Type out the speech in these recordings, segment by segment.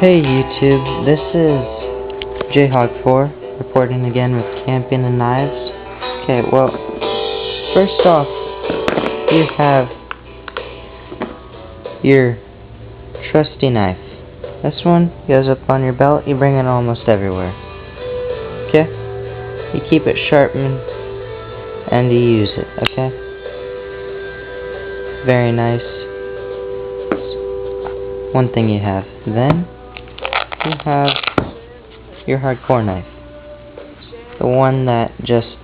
Hey YouTube, this is Jhog4 reporting again with camping and knives. Okay, well, first off, you have your trusty knife. This one goes up on your belt, you bring it almost everywhere. Okay? You keep it sharpened and you use it, okay? Very nice. One thing you have. Then you have your hardcore knife, the one that just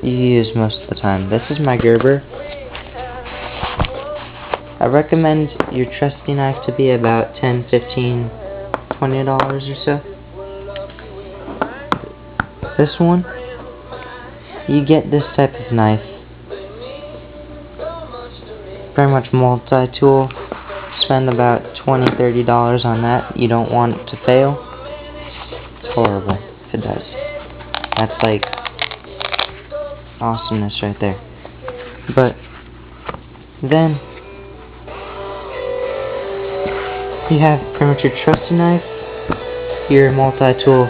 you use most of the time. This is my Gerber. I recommend your trusty knife to be about $10, $15, $20 or so. This one, you get this type of knife, very much multi-tool. Spend about $20, $30 on that. You don't want it to fail. It's horrible if it does. That's like awesomeness right there. But then you have pretty much your trusty knife, your multi-tool,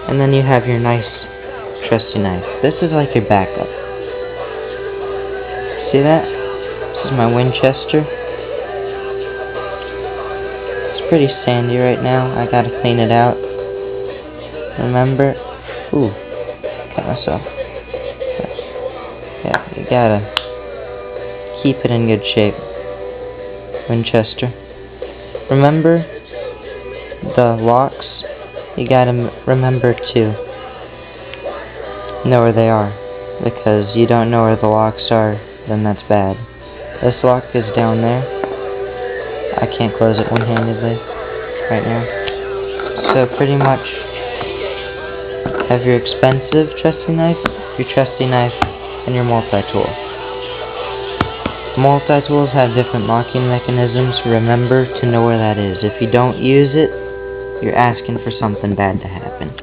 and then you have your nice trusty knife. This is like your backup. See that? This is my Winchester. Pretty sandy right now. I gotta clean it out. Remember? Ooh, cut myself. Yeah, you gotta keep it in good shape. Winchester. Remember the locks? You gotta remember to know where they are, because you don't know where the locks are, then that's bad. This lock is down there. I can't close it one-handedly right now. So pretty much have your expensive trusty knife, your trusty knife, and your multi-tool. Multi-tools have different locking mechanisms. Remember to know where that is. If you don't use it, you're asking for something bad to happen.